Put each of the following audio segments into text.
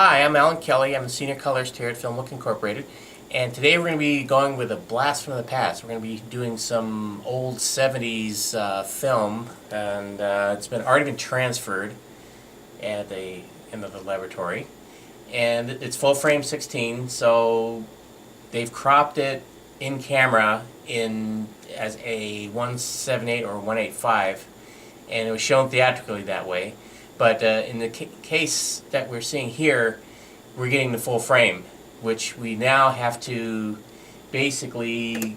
Hi, I'm Alan Kelly. I'm the senior colorist here at Filmbook Incorporated, and today we're going to be going with a blast from the past. We're going to be doing some old 70s film, and it's already been transferred at the end of the laboratory, and it's full frame 16, so they've cropped it in camera in as a 178 or 185, and it was shown theatrically that way. But in the case that we're seeing here, we're getting the full frame, which we now have to basically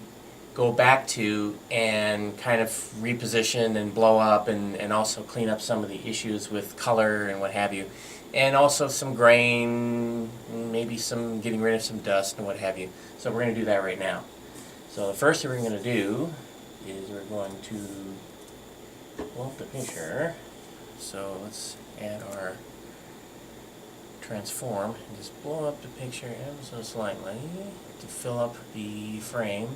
go back to and kind of reposition and blow up and also clean up some of the issues with color and what have you. And also some grain, maybe some getting rid of some dust and what have you. So we're going to do that right now. So the first thing we're going to do is we're going to blow up the picture. So let's add our transform and just blow up the picture ever so slightly to fill up the frame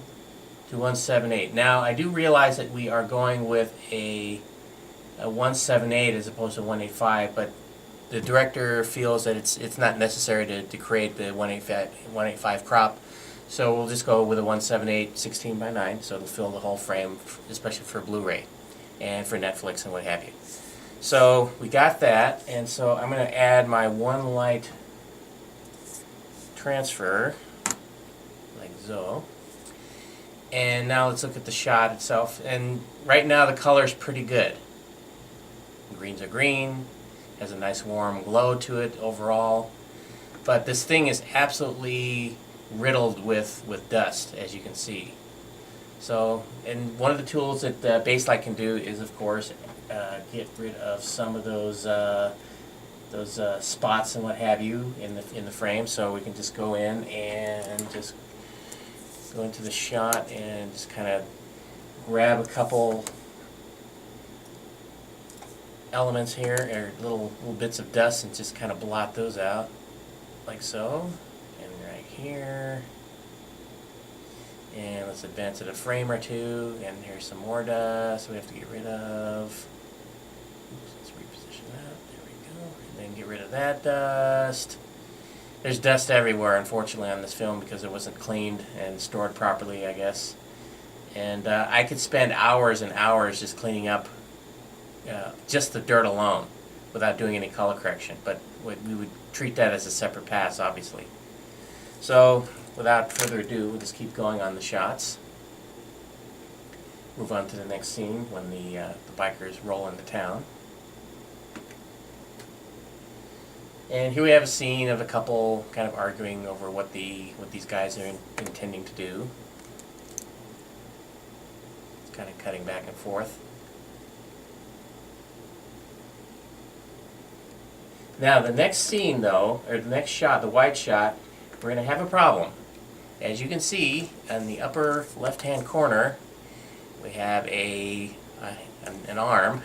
to 178. Now I do realize that we are going with a 178 as opposed to 185, but the director feels that it's not necessary to create the 185 crop, so we'll just go with a 178 16 by 9, so it'll fill the whole frame, especially for Blu-ray and for Netflix and what have you. So we got that, and so I'm going to add my one light transfer, like so. And now let's look at the shot itself. And right now the color is pretty good. The greens are green, has a nice warm glow to it overall. But this thing is absolutely riddled with dust, as you can see. So, and one of the tools that Baselight can do is, of course, get rid of some of those spots and what have you in the frame. So we can just go in and just go into the shot and just kind of grab a couple elements here, or little bits of dust, and just kind of blot those out, like so. And right here. And let's advance it a frame or two, and here's some more dust we have to get rid of. Oops, let's reposition that. There we go. And then get rid of that dust. There's dust everywhere, unfortunately, on this film because it wasn't cleaned and stored properly, I guess. And I could spend hours and hours just cleaning up just the dirt alone without doing any color correction. But we would treat that as a separate pass, obviously. So, without further ado, we'll just keep going on the shots. Move on to the next scene when the bikers roll into town. And here we have a scene of a couple kind of arguing over what these guys are intending to do. It's kind of cutting back and forth. Now the next scene, though, or the next shot, the wide shot, we're going to have a problem. As you can see, in the upper left-hand corner, we have an arm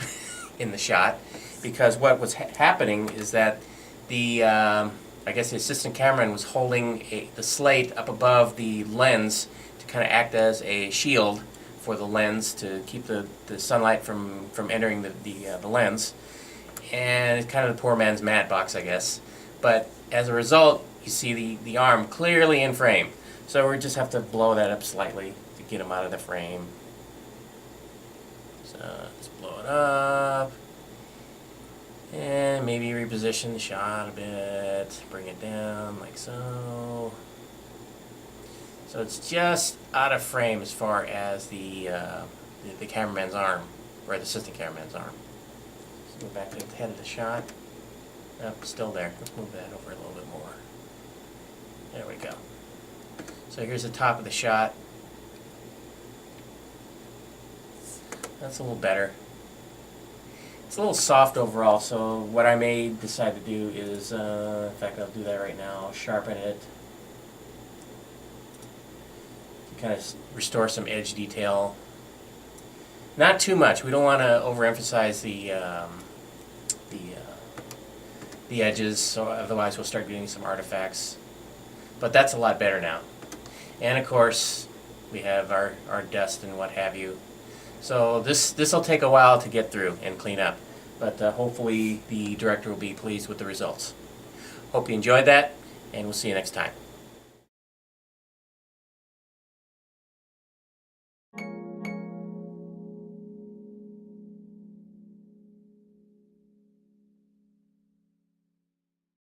in the shot, because what was happening is that I guess the assistant cameraman was holding the slate up above the lens to kind of act as a shield for the lens to keep the sunlight from entering the lens. And it's kind of the poor man's mat box, I guess. But as a result, you see the arm clearly in frame. So we just have to blow that up slightly to get him out of the frame. So just blow it up. And maybe reposition the shot a bit. Bring it down like so. So it's just out of frame as far as the cameraman's arm, or the assistant cameraman's arm. So go back to the head of the shot. Nope, still there. Let's move that over a little bit more. There we go. So here's the top of the shot. That's a little better. It's a little soft overall, so what I may decide to do is, in fact I'll do that right now, sharpen it to kind of restore some edge detail. Not too much. We don't want to overemphasize the edges, so otherwise we'll start getting some artifacts. But that's a lot better now. And of course, we have our dust and what have you. So this will take a while to get through and clean up, but hopefully the director will be pleased with the results. Hope you enjoyed that, and we'll see you next time.